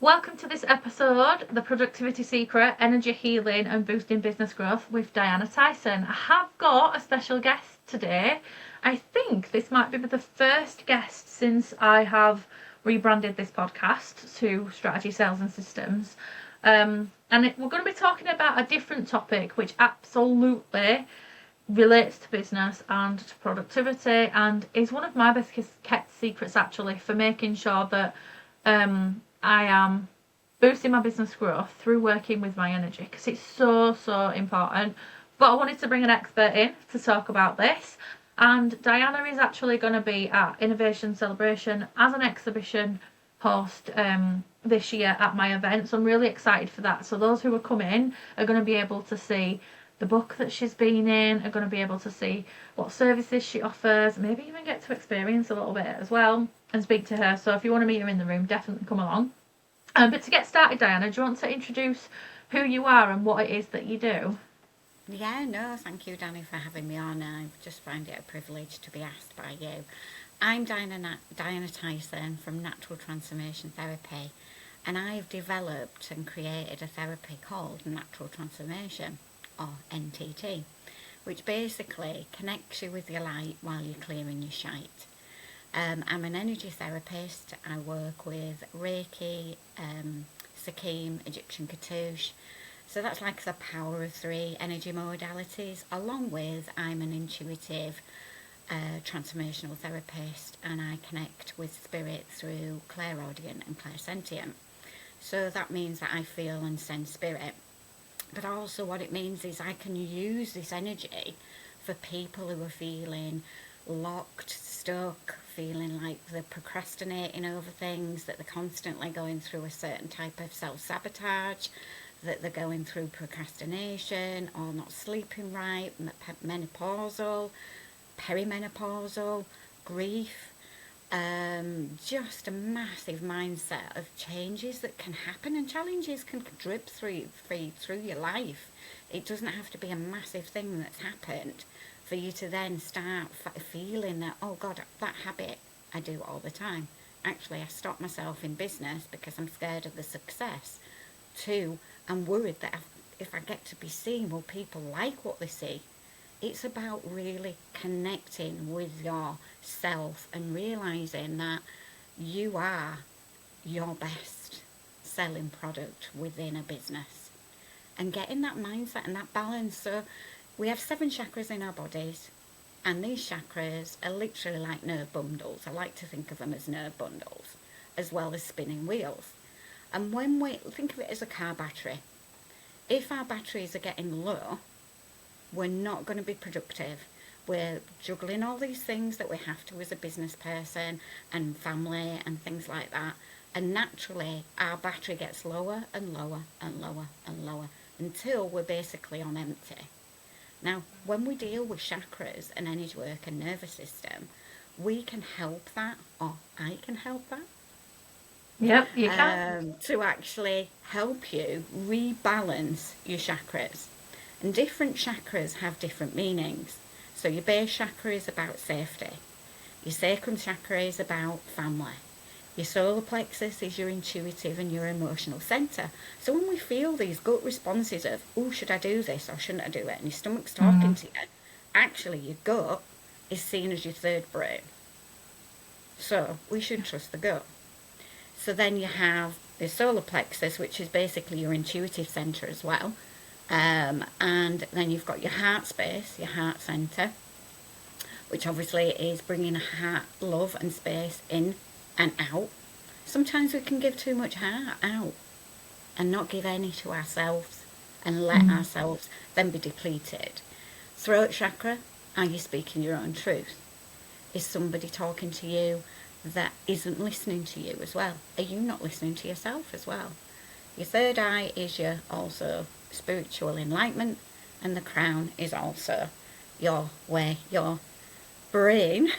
Welcome to this episode, The Productivity Secret, Energy Healing and Boosting Business Growth with Diana Tyson. I have got a special guest today. I think this might be the first guest since I have rebranded this podcast to Strategy, Sales and Systems. We're going to be talking about a different topic which absolutely relates to business and to productivity and is one of my best kept secrets actually for making sure that I am boosting my business growth through working with my energy because it's so important. But I wanted to bring an expert in to talk about this, and Diana is actually going to be at Innovation Celebration as an exhibition host this year at my event, so I'm really excited for that. So those who are coming are going to be able to see the book that she's been in, are going to be able to see what services she offers, maybe even get to experience a little bit as well and speak to her. So if you want to meet her in the room, definitely come along. But to get started, Diana, do you want to introduce who you are and what it is that you do? Yeah, no, thank you, Dani, for having me on. I just find it a privilege to be asked by you. I'm Diana Tyson from Natural Transformation Therapy, and I've developed and created a therapy called Natural Transformation, or NTT, which basically connects you with your light while you're clearing your shite. I'm an energy therapist. I work with Reiki, Sikkim, Egyptian Katouche. So that's like the power of 3 energy modalities. Along with, I'm an intuitive transformational therapist, and I connect with spirit through clairaudient and clairsentient. So that means that I feel and sense spirit. But also what it means is I can use this energy for people who are feeling locked, stuck, feeling like they're procrastinating over things, that they're constantly going through a certain type of self-sabotage, that they're going through procrastination or not sleeping right, menopausal, perimenopausal, grief, just a massive mindset of changes that can happen, and challenges can drip through your life. It doesn't have to be a massive thing that's happened for you to then start feeling that, oh God, that habit I do all the time. Actually, I stop myself in business because I'm scared of the success. 2, I'm worried that if I get to be seen, will people like what they see? It's about really connecting with yourself and realising that you are your best selling product within a business, and getting that mindset and that balance. So we have 7 chakras in our bodies, and these chakras are literally like nerve bundles. I like to think of them as nerve bundles, as well as spinning wheels. And when we think of it as a car battery, if our batteries are getting low, we're not going to be productive. We're juggling all these things that we have to as a business person and family and things like that. And naturally, our battery gets lower and lower and lower and lower until we're basically on empty. Now, when we deal with chakras and energy work and nervous system, we can help that, or I can help that. Yep, you can. To actually help you rebalance your chakras. And different chakras have different meanings. So your base chakra is about safety. Your sacral chakra is about family. Your solar plexus is your intuitive and your emotional centre. So when we feel these gut responses of, oh, should I do this or shouldn't I do it? And your stomach's talking to you, actually your gut is seen as your 3rd brain. So we should trust the gut. So then you have the solar plexus, which is basically your intuitive centre as well. And then you've got your heart space, your heart centre, which obviously is bringing heart, love and space in and out. Sometimes we can give too much heart out and not give any to ourselves and let ourselves then be depleted. Throat chakra, are you speaking your own truth? Is somebody talking to you that isn't listening to you as well? Are you not listening to yourself as well? Your 3rd eye is your also spiritual enlightenment, and the crown is also your brain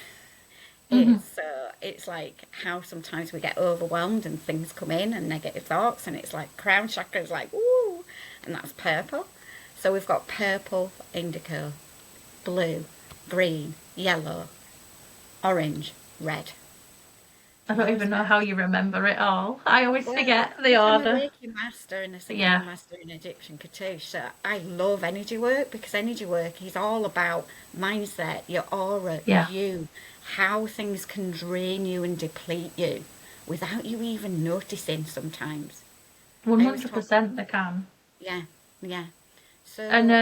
is. So it's like how sometimes we get overwhelmed and things come in and negative thoughts, and it's like crown chakra is like ooh, and that's purple. So we've got purple, indigo, blue, green, yellow, orange, red. I don't even know how you remember it all. I always Well, forget the because I'm a order. Reiki master and a Yeah, singing master in Egyptian Katush, so I love energy work because energy work is all about mindset, your aura, yeah, you, how things can drain you and deplete you without you even noticing sometimes. I always talk, 100% they can. yeah, yeah. And So,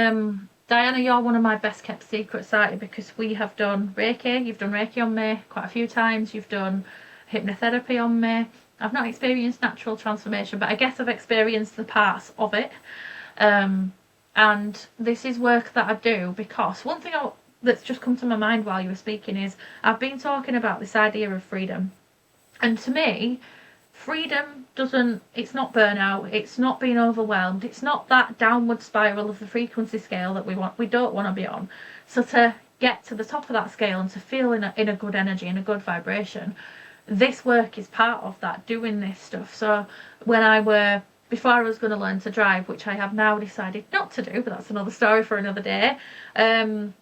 Diana, you're one of my best kept secrets, aren't you? Because we have done Reiki. You've done Reiki on me quite a few times. You've done hypnotherapy on me. I've not experienced natural transformation, but I guess I've experienced the parts of it. Um, and this is work that I do because one thing that's just come to my mind while you were speaking is I've been talking about this idea of freedom. And to me, freedom doesn't, it's not burnout, it's not being overwhelmed, it's not that downward spiral of the frequency scale that we don't want to be on. So to get to the top of that scale and to feel in a good energy, in a good vibration, this work is part of that, doing this stuff. So when I were before I was going to learn to drive, which I have now decided not to do, but that's another story for another day.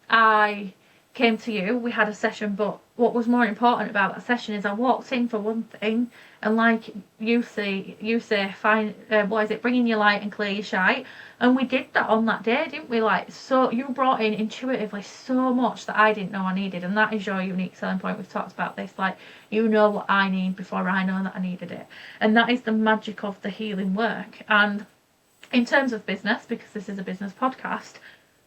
I came to you, we had a session, but what was more important about that session is I walked in for one thing, and like you say, find what is it, bring in your light and clear your shite, and we did that on that day, didn't we? Like, so you brought in intuitively so much that I didn't know I needed, and that is your unique selling point. We've talked about this, like, you know what I need before I know that I needed it, and that is the magic of the healing work. And in terms of business, because this is a business podcast,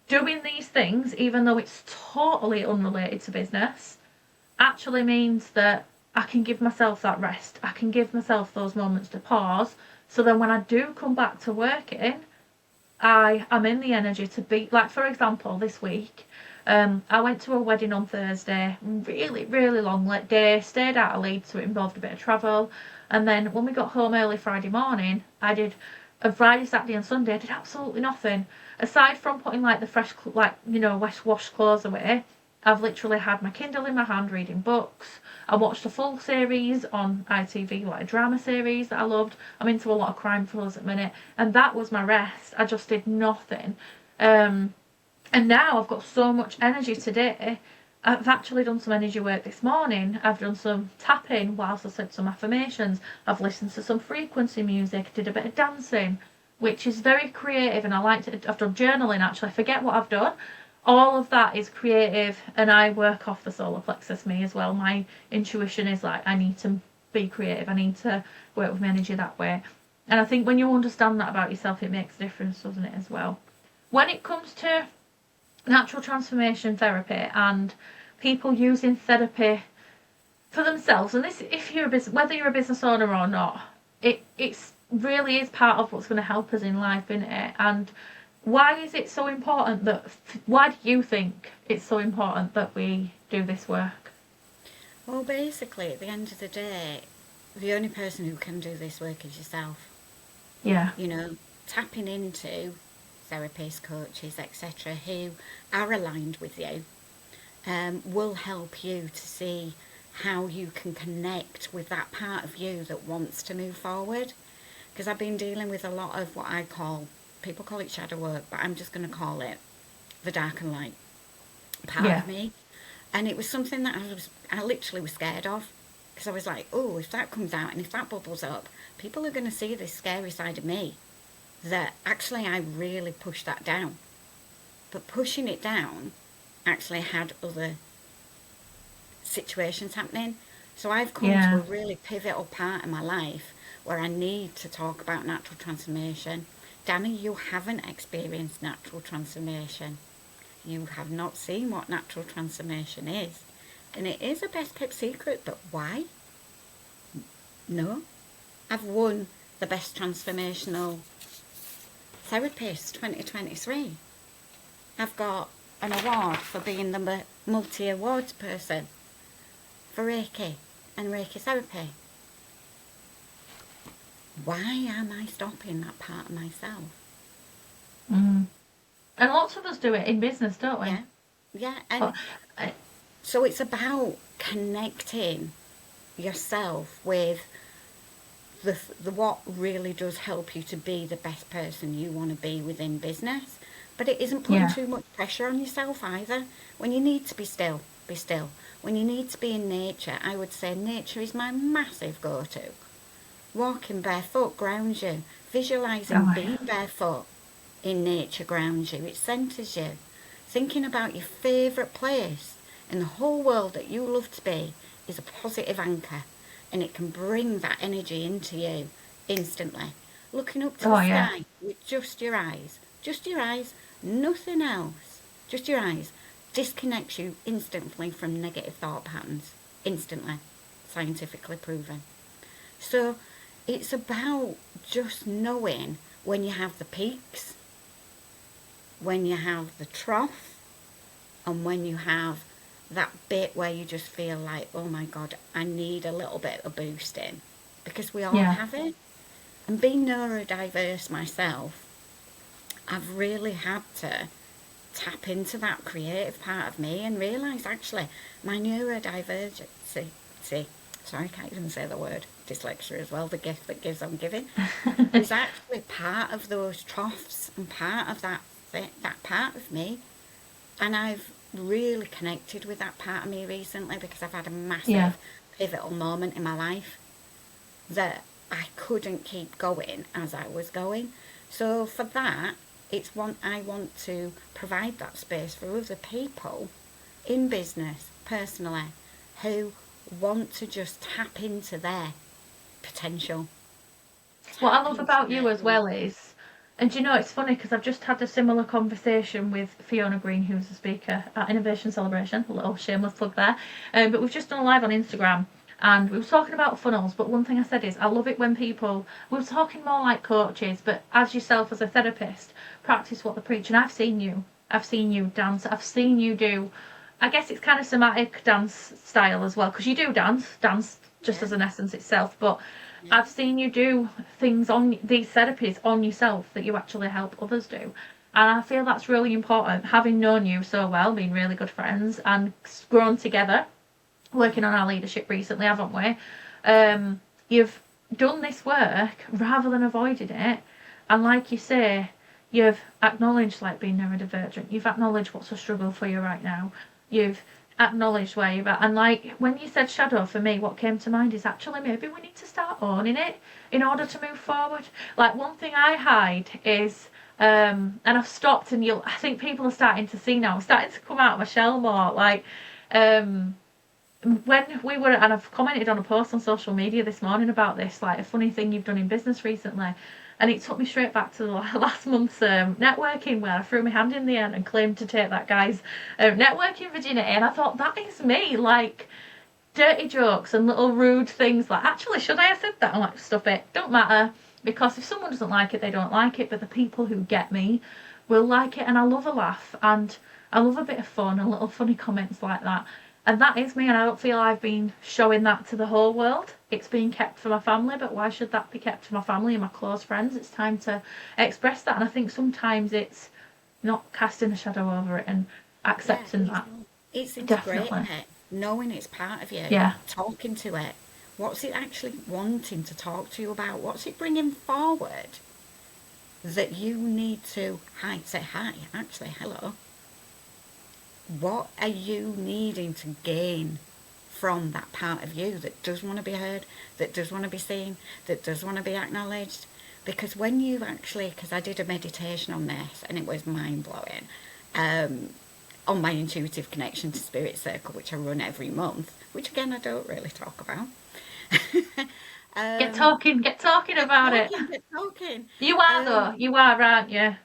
doing these things, even though it's totally unrelated to business, actually means that I can give myself that rest. I can give myself those moments to pause. So then when I do come back to working, I am in the energy to be, like, for example, this week, I went to a wedding on Thursday, really, really long day, stayed out of Leeds, so it involved a bit of travel. And then when we got home early Friday morning, I did a Friday, Saturday, and Sunday, I did absolutely nothing. Aside from putting, like, the fresh, like, washed clothes away, I've literally had my Kindle in my hand reading books. I watched a full series on ITV, like a drama series that I loved. I'm into a lot of crime thrillers at the minute, and that was my rest. I just did nothing. Um, and now I've got so much energy today. I've actually done some energy work this morning. I've done some tapping whilst I said some affirmations. I've listened to some frequency music, did a bit of dancing, which is very creative, and I like to. I've done journaling actually. I forget what I've done. All of that is creative, and I work off the solar plexus me as well. My intuition is like, I need to be creative. I need to work with my energy that way. And I think when you understand that about yourself, it makes a difference, doesn't it, as well? When it comes to natural transformation therapy and people using therapy for themselves, and this, if you're whether you're a business owner or not, it's really is part of what's going to help us in life, isn't it? And why is it so important that, why do you think it's so important that we do this work? well, basically, at the end of the day, the only person who can do this work is yourself. Yeah, You know, tapping into therapists, coaches, etc., who are aligned with you, will help you to see how you can connect with that part of you that wants to move forward. Because I've been dealing with a lot of what I call, people call it shadow work, but I'm just going to call it the dark and light part yeah, of me. And it was something that I literally was scared of. Because I was like, oh, if that comes out and if that bubbles up, people are going to see this scary side of me. That actually I really pushed that down. But pushing it down actually had other situations happening. So I've come to yeah, a really pivotal part in my life where I need to talk about natural transformation. Danny, you haven't experienced natural transformation. You have not seen what natural transformation is. And it is a best kept secret, but why? No. I've won the best transformational therapist 2023. I've got an award for being the multi-awards person for Reiki and Reiki therapy. Why am I stopping that part of myself? mm. And lots of us do it in business, don't we? Yeah, yeah, and But, uh, so it's about connecting yourself with the what really does help you to be the best person you want to be within business. But it isn't putting yeah, too much pressure on yourself either when you need to be still be still. When you need to be in nature, I would say nature is my massive go-to. Walking barefoot grounds you. Visualising Oh, being barefoot in nature grounds you. It centres you. Thinking about your favourite place in the whole world that you love to be is a positive anchor, and it can bring that energy into you instantly. Looking up to the yeah. sky with just your eyes, nothing else, just your eyes, disconnects you instantly from negative thought patterns. Instantly. Scientifically proven. So it's about just knowing when you have the peaks, when you have the trough, and when you have that bit where you just feel like, oh my God, I need a little bit of boosting. Because we all Yeah. have it. And being neurodiverse myself, I've really had to tap into that creative part of me and realise actually my neurodivergency, sorry, I can't even say the word, dyslexia as well, the gift that gives on giving, is actually part of those troughs and part of that part of me. And I've really connected with that part of me recently because I've had a massive pivotal moment in my life that I couldn't keep going as I was going. So for that, I want to provide that space for other people in business, personally, who want to just tap into their potential. What I Tap love into about you their as well is, and you know, it's funny because I've just had a similar conversation with Fiona Green, who's a speaker at Innovation Celebration. A little shameless plug there. But we've just done a live on Instagram, and we were talking about funnels. But one thing I said is, I love it when people, we were talking more like coaches, but as yourself as a therapist, practice what they preach. And I've seen you dance. I've seen you do. I guess it's kind of somatic dance style as well, because you do dance just Yeah, as an essence itself, but yeah, I've seen you do things on these therapies on yourself that you actually help others do. And I feel that's really important. Having known you so well, being really good friends and grown together, working on our leadership recently, haven't we? You've done this work rather than avoided it. And like you say, you've acknowledged like being neurodivergent. You've acknowledged what's a struggle for you right now. You've acknowledged where you're at. And like when you said shadow, for me, what came to mind is actually maybe we need to start owning it in order to move forward. Like one thing I hide is and I've stopped and I think people are starting to see now, I'm starting to come out of my shell more. Like um when we were, and I've commented on a post on social media this morning about this, like a funny thing you've done in business recently, and it took me straight back to the last month's networking where I threw my hand in the air and claimed to take that guy's networking virginity, and I thought that is me, like dirty jokes and little rude things like, actually, should I have said that? I'm like, stop it, don't matter, because if someone doesn't like it, they don't like it, but the people who get me will like it, and I love a laugh, and I love a bit of fun and little funny comments like that. And that is me, and I don't feel I've been showing that to the whole world. It's being kept for my family, but why should that be kept for my family and my close friends? It's time to express that, and I think sometimes it's not casting a shadow over it and yeah. accepting that. It's integrating Definitely. it, knowing it's part of you, Yeah. talking to it. What's it actually wanting to talk to you about? What's it bringing forward that you need to say hi, actually, hello. What are you needing to gain from that part of you that does want to be heard, that does want to be seen, that does want to be acknowledged? Because when you actually, because I did a meditation on this and it was mind-blowing, on my intuitive connection to Spirit Circle, which I run every month, which again I don't really talk about. Get talking about it. Get talking. You are though. You are, aren't you?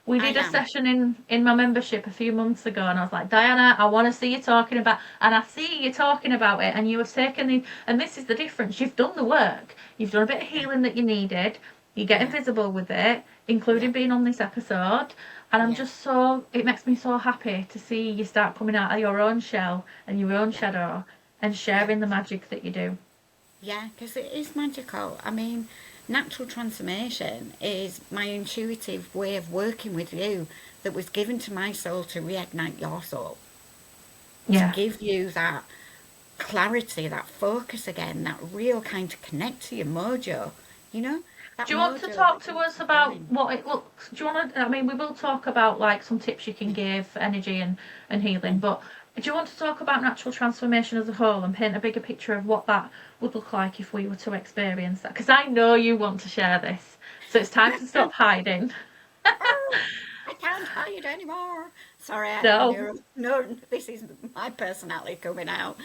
We I did a am. session in my membership a few months ago, and I was like, Diana, I want to see you talking about, and I see you talking about it, and you have taken the, and this is the difference. You've done the work. You've done a bit of healing that you needed. You're getting Yeah, visible with it, yeah, including being on this episode, and I'm yeah, just so, it makes me so happy to see you start coming out of your own shell and your own yeah, shadow and yeah. sharing the magic that you do. Yeah, because it is magical. I mean, natural transformation is my intuitive way of working with you that was given to my soul to reignite your soul, to Yeah. give you that clarity, that focus again, that real kind of connect to your mojo, you know, that Do you want to mojo talk that to keeps us you about going. what it looks? Do you want to? I mean, we will talk about like some tips you can give for energy and healing, but Do you want to talk about natural transformation as a whole and paint a bigger picture of what that would look like if we were to experience that? Because I know you want to share this, so it's time to stop hiding. Oh, I can't hide anymore. Sorry, I No. knew. No, this is my personality coming out.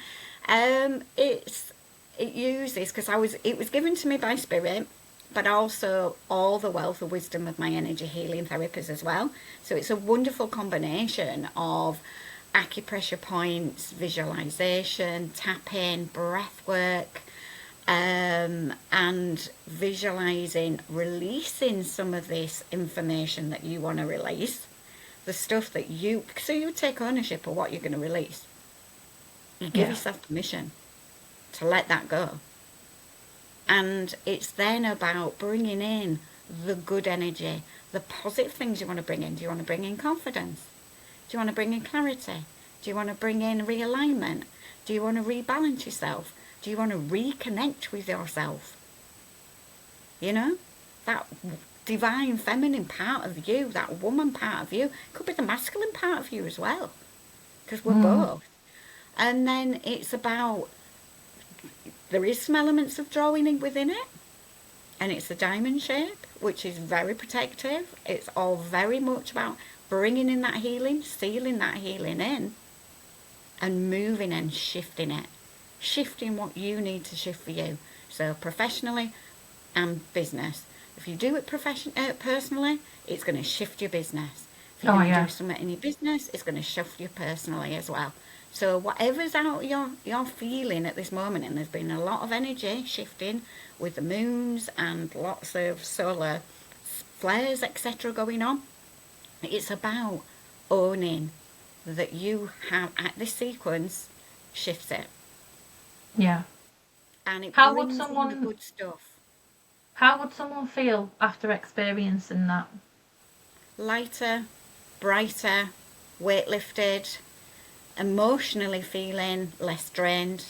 It's it uses because it was given to me by spirit, but also all the wealth of wisdom of my energy healing therapies as well. So it's a wonderful combination of acupressure points, visualization, tapping, breath work, and visualizing, releasing some of this information that you want to release, the stuff that so you take ownership of what you're going to release. You give Yeah. yourself permission to let that go. And it's then about bringing in the good energy, the positive things you want to bring in. Do you want to bring in confidence? Do you want to bring in clarity? Do you want to bring in realignment? Do you want to rebalance yourself? Do you want to reconnect with yourself? You know, that divine feminine part of you, that woman part of you, could be the masculine part of you as well, because we're Mm. both. And then it's about, there is some elements of drawing in within it, and it's a diamond shape, which is very protective. It's all very much about bringing in that healing, sealing that healing in, and moving and shifting it. Shifting what you need to shift for you. So professionally and business. If you do it personally, it's going to shift your business. If you're Oh going to yeah. do something in your business, it's going to shift you personally as well. So whatever's out you're feeling at this moment, and there's been a lot of energy shifting with the moons and lots of solar flares, etc. going on. It's about owning that you have, at this sequence, shifts it. Yeah. And it How would brings in the someone good stuff. how would someone feel after experiencing that? Lighter, brighter, weight lifted, emotionally feeling less drained,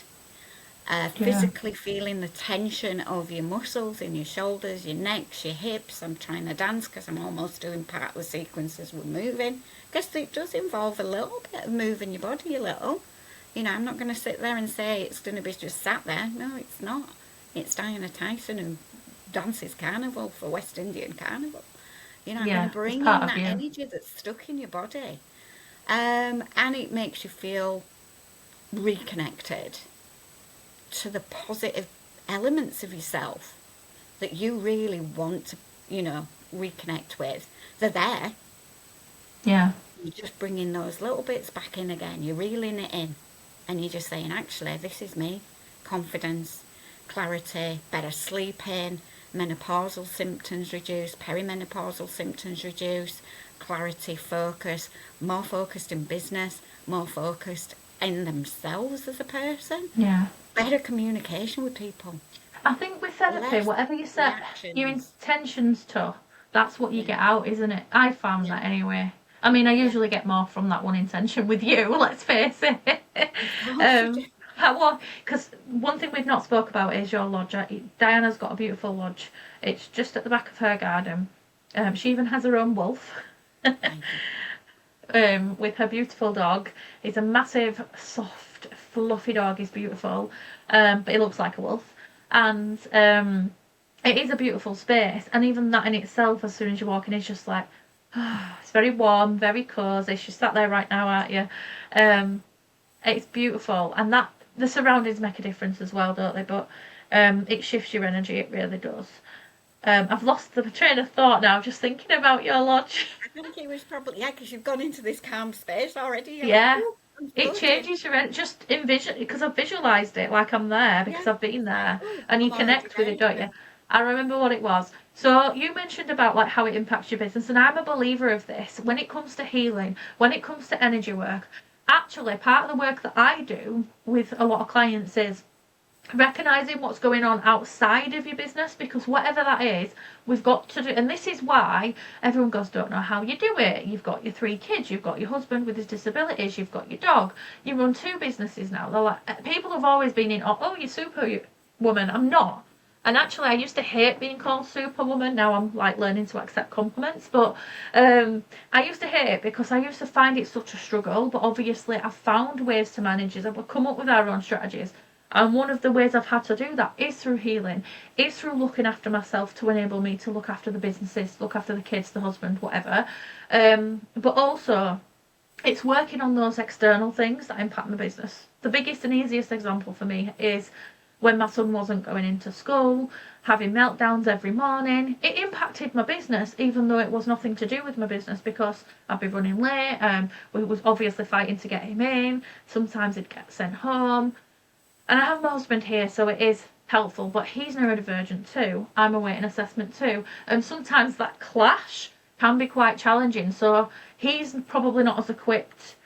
Yeah. physically feeling the tension of your muscles in your shoulders, your necks, your hips. I'm trying to dance because I'm almost doing part of the sequence as we're moving. Because it does involve a little bit of moving your body a little. You know, I'm not going to sit there and say it's going to be just sat there. No, it's not. It's Diana Tyson who dances carnival for West Indian Carnival. You know, I'm going Yeah. to It's bring part in of that you. energy that's stuck in your body. And it makes you feel reconnected to the positive elements of yourself that you really want to, reconnect with. They're there. Yeah. You're just bringing those little bits back in again. You're reeling it in. And you're just saying, actually, this is me. Confidence, clarity, better sleeping, menopausal symptoms reduce, perimenopausal symptoms reduce, clarity, focus, more focused in business, more focused in themselves as a person, Yeah. better communication with people, I think with therapy, less whatever you set your reactions. intentions to, that's what you Yeah, get out, isn't it? I found yeah, that anyway. I mean, I yeah. usually get more from that one intention with you, let's face it. Of course you do. Because one thing we've not spoke about is your lodge. Diana's got a beautiful lodge. It's just at the back of her garden. She even has her own wolf. Thank you. With her beautiful dog. He's a massive, soft, fluffy dog. He's beautiful, but he looks like a wolf. And it is a beautiful space. And even that in itself, as soon as you walk in, is just like, it's very warm, very cosy. She's sat there right now, aren't you? Um, it's beautiful, and that the surroundings make a difference as well, don't they? But it shifts your energy. It really does. I've lost the train of thought now, just thinking about your lodge. I think it was probably, yeah, because you've gone into this calm space already. You're like, Yeah, oh, I'm it floating. changes your just envision because I've visualized it like I'm there Yeah, because I've been it's like, there, oh, and you I'm already connect with there. it, don't you? I remember what it was. So you mentioned about like how it impacts your business, and I'm a believer of this when it comes to healing, when it comes to energy work. Actually, part of the work that I do with a lot of clients is recognizing what's going on outside of your business, because whatever that is, we've got to do. And this is why everyone goes, don't know how you do it. You've got your 3 kids, you've got your husband with his disabilities, you've got your dog, you run 2 businesses now. They're like, people have always been in, oh, you're super woman. I'm not. And actually, I used to hate being called Superwoman. Now I'm like learning to accept compliments. But I used to hate it because I used to find it such a struggle. But obviously, I've found ways to manage it. We've come up with our own strategies. And one of the ways I've had to do that is through healing, is through looking after myself to enable me to look after the businesses, look after the kids, the husband, whatever. But also, it's working on those external things that impact my business. The biggest and easiest example for me is when my son wasn't going into school, having meltdowns every morning. It impacted my business, even though it was nothing to do with my business, because I'd be running late. We was obviously fighting to get him in. Sometimes he'd get sent home. And I have my husband here, so it is helpful, but he's neurodivergent too. I'm awaiting assessment too. And sometimes that clash can be quite challenging. So he's probably not as equipped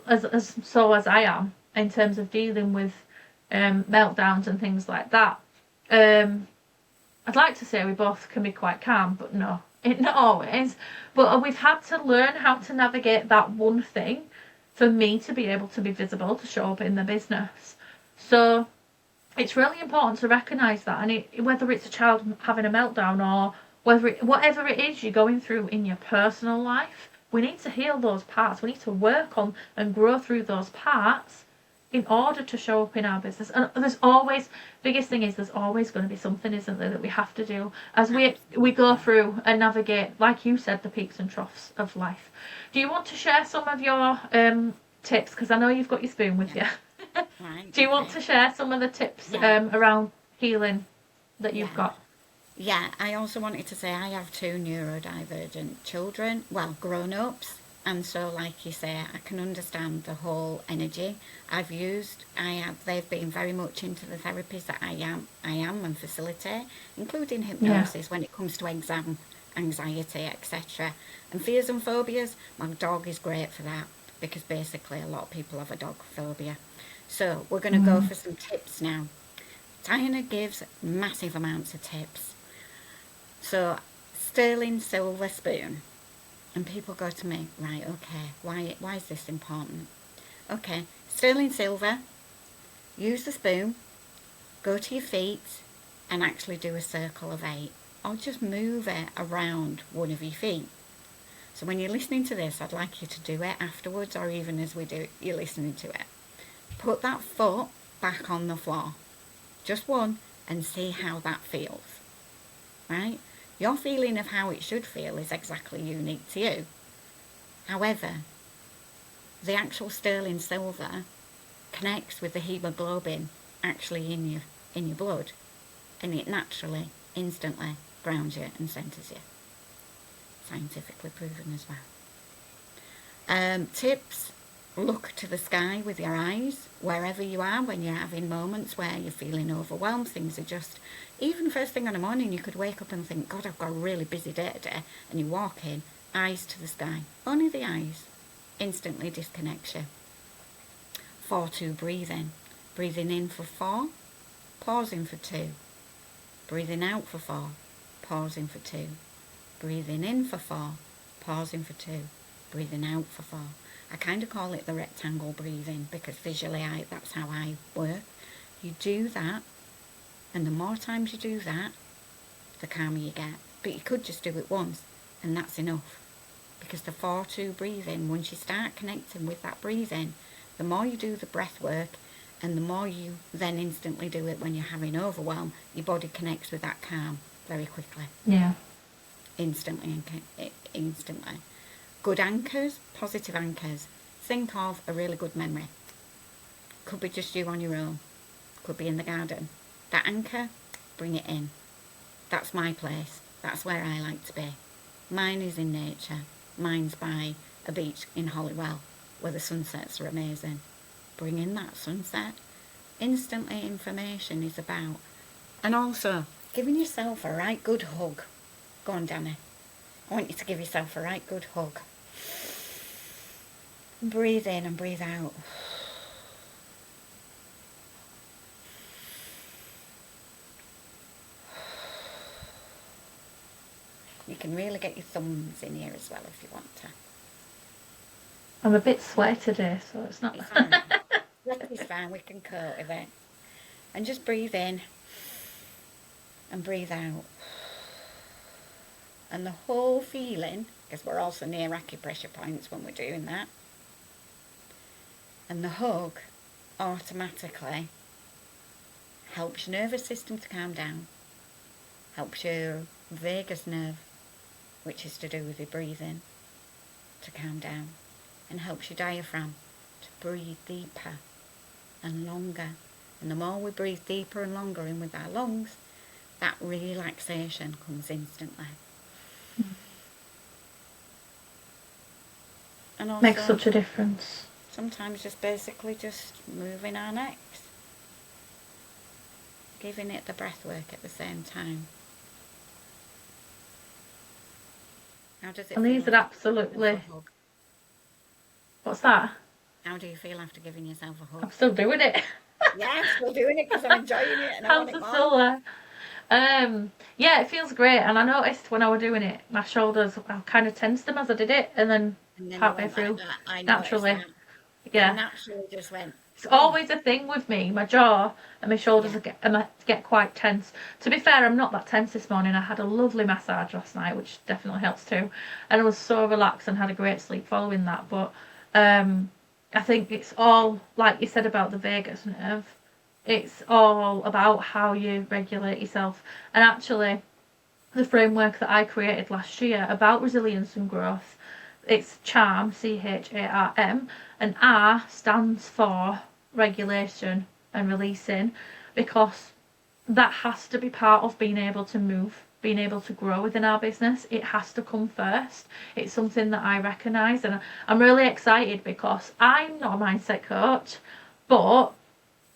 as I am in terms of dealing with meltdowns and things like that. I'd like to say we both can be quite calm, but no, not always. But we've had to learn how to navigate that one thing for me to be able to be visible, to show up in the business. So it's really important to recognise that, and whether it's a child having a meltdown or whatever it is you're going through in your personal life, we need to heal those parts. We need to work on and grow through those parts in order to show up in our business. And there's always, biggest thing is there's always going to be something, isn't there, that we have to do as we go through and navigate, like you said, the peaks and troughs of life. Do you want to share some of your tips? Because I know you've got your spoon with you. Right. Do you want to share some of the tips around healing that you've got? Yeah, I also wanted to say I have 2 neurodivergent children, well, grown-ups, and so like you say, I can understand the whole energy they've been very much into the therapies that I am and facilitate, including hypnosis when it comes to exam anxiety, etc. And fears and phobias, my dog is great for that, because basically a lot of people have a dog phobia. So we're going to go for some tips now. Diana gives massive amounts of tips. So, sterling silver spoon. And people go to me, right, okay, why is this important? Okay, sterling silver, use the spoon, go to your feet and actually do a circle of 8. Or just move it around one of your feet. So when you're listening to this, I'd like you to do it afterwards, or even as you're listening to it. Put that foot back on the floor, just one, and see how that feels, right? Your feeling of how it should feel is exactly unique to you. However, the actual sterling silver connects with the hemoglobin actually in your blood, and it naturally, instantly grounds you and centres you. Scientifically proven as well. Tips: look to the sky with your eyes, wherever you are, when you're having moments where you're feeling overwhelmed, things are just, even first thing in the morning, you could wake up and think, God, I've got a really busy day today, and you walk in, eyes to the sky, only the eyes, instantly disconnects you. 4-2 breathing. Breathing in for 4, pausing for 2. Breathing out for 4, pausing for 2. Breathing in for 4, pausing for 2. Breathing out for 4. I kind of call it the rectangle breathing, because visually that's how I work. You do that, and the more times you do that, the calmer you get. But you could just do it once, and that's enough. Because the 4-2 breathing, once you start connecting with that breathing, the more you do the breath work, and the more you then instantly do it when you're having overwhelm, your body connects with that calm very quickly. Yeah. Instantly. Good anchors, positive anchors. Think of a really good memory. Could be just you on your own. Could be in the garden. That anchor, bring it in. That's my place. That's where I like to be. Mine is in nature. Mine's by a beach in Holywell, where the sunsets are amazing. Bring in that sunset. Instantly information is about. And also, giving yourself a right good hug. Go on, Danny. I want you to give yourself a right good hug. Breathe in and breathe out. You can really get your thumbs in here as well if you want to. I'm a bit sweaty today, so it's not... It's fine. It's fine, we can cope with it. And just breathe in. and breathe out. And the whole feeling, because we're also near acupressure points when we're doing that, and the hug automatically helps your nervous system to calm down, helps your vagus nerve, which is to do with your breathing, to calm down, and helps your diaphragm to breathe deeper and longer. And the more we breathe deeper and longer in with our lungs, that relaxation comes instantly. And also, Makes such a difference. sometimes just basically just moving our necks, giving it the breath work at the same time. How does it feel? Louise, absolutely. What's that? How do you feel after giving yourself a hug? I'm still doing it. Yes, we're doing it because I'm enjoying it and I want it Hands are more. still there. Yeah, it feels great, and I noticed when I was doing it, my shoulders, I kind of tensed them as I did it, and then partway through, naturally, yeah. Naturally just went. It's always a thing with me. My jaw and my shoulders get quite tense. To be fair, I'm not that tense this morning. I had a lovely massage last night, which definitely helps too, and I was so relaxed and had a great sleep following that. But I think it's all, like you said about the vagus nerve, it's all about how you regulate yourself. And actually, the framework that I created last year about resilience and growth, it's CHARM, CHARM, and R stands for regulation and releasing, because that has to be part of being able to move, being able to grow within our business. It has to come first. It's something that I recognise, and I'm really excited because I'm not a mindset coach, but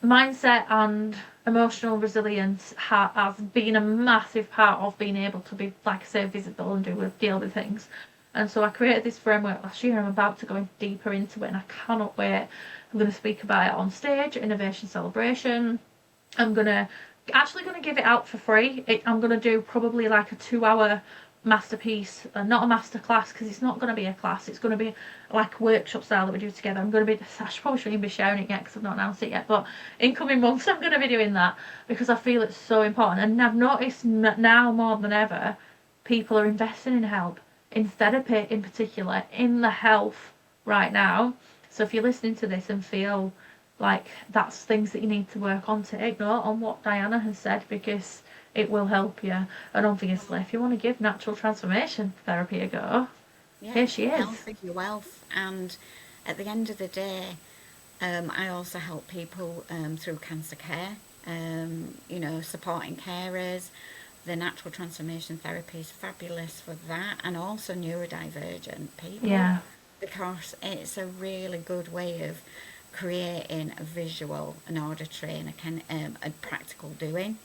mindset and emotional resilience has been a massive part of being able to be, like I say, visible and deal with things. And so I created this framework last year. I'm about to go deeper into it, and I cannot wait. I'm going to speak about it on stage, Innovation Celebration. I'm actually going to give it out for free. I'm going to do probably like a 2-hour masterpiece, not a master class, because it's not going to be a class. It's going to be like a workshop style that we do together. I probably shouldn't even be sharing it yet because I've not announced it yet, but in coming months I'm going to be doing that because I feel it's so important. And I've noticed now more than ever, people are investing in help, in therapy in particular, in the health right now. So if you're listening to this and feel like that's things that you need to work on, take note on what Diana has said, because it will help you. And obviously, if you want to give natural transformation therapy a go, here she is. Health is your wealth. And at the end of the day, I also help people through cancer care, supporting carers. The natural transformation therapy is fabulous for that, and also neurodivergent people. Yeah. Because it's a really good way of creating a visual, an auditory, and a practical doing.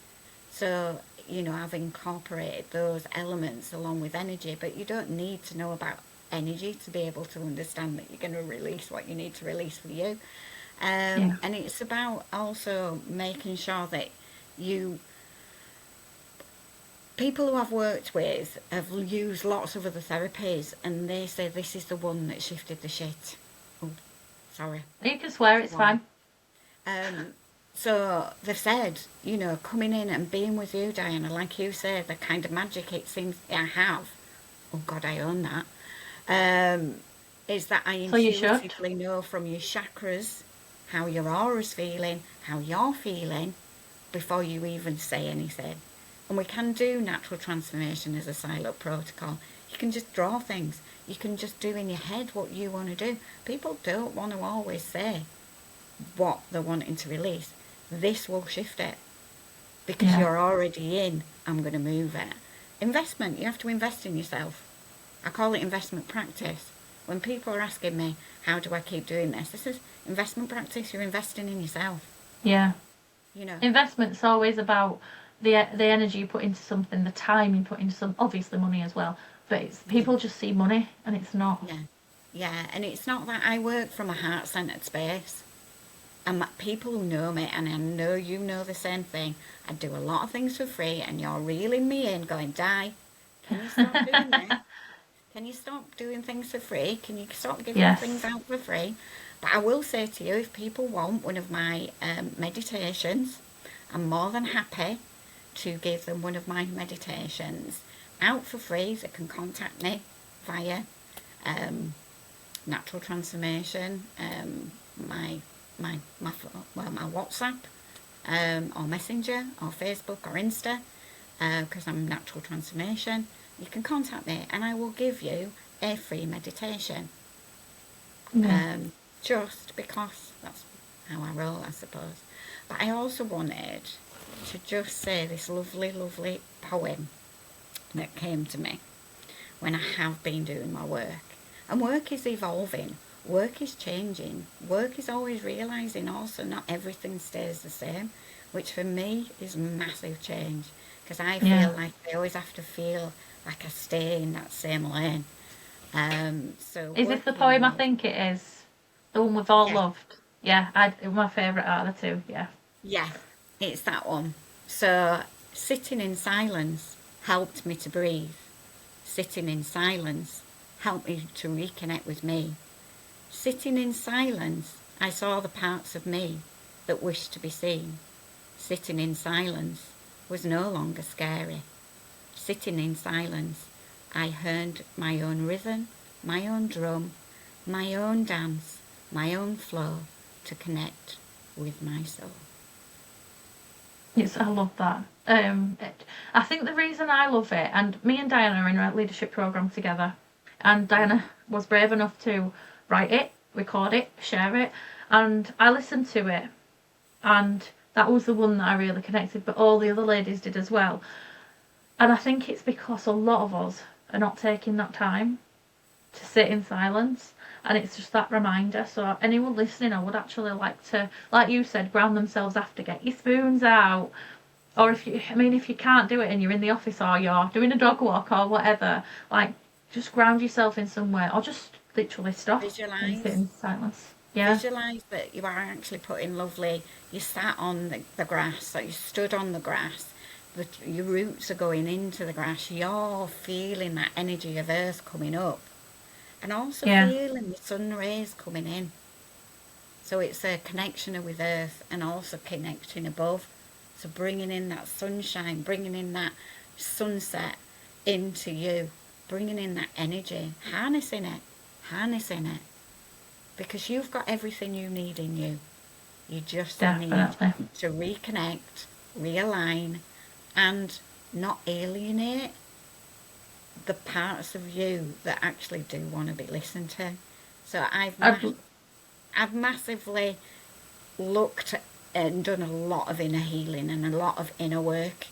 So, I've incorporated those elements along with energy, but you don't need to know about energy to be able to understand that you're going to release what you need to release for you. And it's about also making sure that people who I've worked with have used lots of other therapies, and they say this is the one that shifted the shit. Oh, sorry. You can swear, it's fine. So they've said, coming in and being with you, Diana, like you say, the kind of magic it seems I have, oh God, I own that, is that I intuitively know from your chakras how your aura's feeling, how you're feeling, before you even say anything. And we can do natural transformation as a silent protocol. You can just draw things. You can just do in your head what you want to do. People don't want to always say what they're wanting to release. This will shift it because you're already in. I'm going to move it. Investment. You have to invest in yourself. I call it investment practice. When people are asking me, how do I keep doing this? This is investment practice. You're investing in yourself. Yeah. Investment's always about the energy you put into something, the time you put into some, obviously money as well. But people just see money, and it's not. Yeah, and it's not that. I work from a heart-centered space. And people who know me, and I know you know the same thing, I do a lot of things for free, and you're reeling me in going, Di, can you stop doing that? Can you stop doing things for free? Can you stop giving things out for free? But I will say to you, if people want one of my meditations, I'm more than happy to give them one of my meditations out for free. They can contact me via Natural Transformation, my WhatsApp, or Messenger, or Facebook, or Insta, because I'm Natural Transformation. You can contact me and I will give you a free meditation. Just because that's how I roll, I suppose. But I also wanted to just say this lovely, lovely poem that came to me when I have been doing my work. And work is evolving, work is changing, work is always realising also not everything stays the same, which for me is massive change, because I feel like I always have to feel like I stay in that same lane. So Is this the poem I think it is? The one we've all loved? Yeah, my favourite out of the two, yeah. Yeah, it's that one. So, sitting in silence helped me to breathe. Sitting in silence helped me to reconnect with me. Sitting in silence, I saw the parts of me that wished to be seen. Sitting in silence was no longer scary. Sitting in silence, I heard my own rhythm, my own drum, my own dance, my own flow to connect with my soul. Yes, I love that. I think the reason I love it, and me and Diana are in a leadership program together, and Diana was brave enough to write it, record it, share it, and I listened to it, and that was the one that I really connected, but all the other ladies did as well. And I think it's because a lot of us are not taking that time to sit in silence, and it's just that reminder. So anyone listening, I would actually like to, like you said, ground themselves after, get your spoons out, or if you can't do it and you're in the office or you're doing a dog walk or whatever, like just ground yourself in somewhere, or just literally stop and sit in silence. Visualise that you are actually putting you sat on the grass, so you stood on the grass, but your roots are going into the grass, you're feeling that energy of earth coming up, and also feeling the sun rays coming in. So it's a connection with earth and also connecting above. So bringing in that sunshine, bringing in that sunset into you, bringing in that energy, harnessing it. Because you've got everything you need in you. You just need to reconnect, realign, and not alienate the parts of you that actually do want to be listened to. So I've massively looked and done a lot of inner healing and a lot of inner work,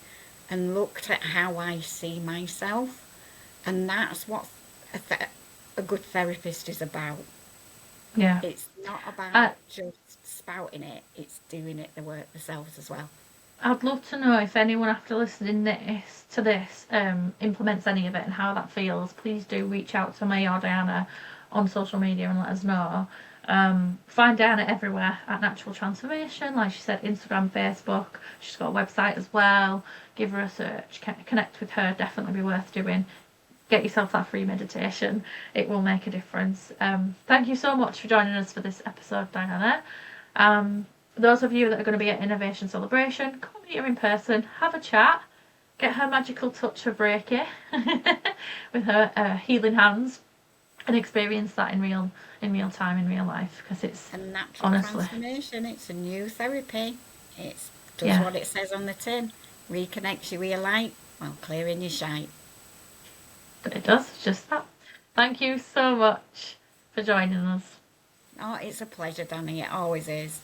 and looked at how I see myself, and that's what a good therapist is about. Yeah. It's not about just spouting it, it's doing it the work themselves as well. I'd love to know if anyone after listening to this implements any of it and how that feels. Please do reach out to me or Diana on social media and let us know. Find Diana everywhere at Natural Transformation, like she said, Instagram, Facebook. She's got a website as well. Give her a search, connect with her, definitely be worth doing. Get yourself that free meditation, it will make a difference. Thank you so much for joining us for this episode, Diana. Those of you that are going to be at Innovation Celebration, come meet her in person, have a chat, get her magical touch of Reiki with her healing hands, and experience that in real time, in real life, because it's a natural transformation. It's a new therapy. It does what it says on the tin. Reconnects you with your light while clearing your shite. But it does, just that. Thank you so much for joining us. Oh, it's a pleasure, Dani. It always is.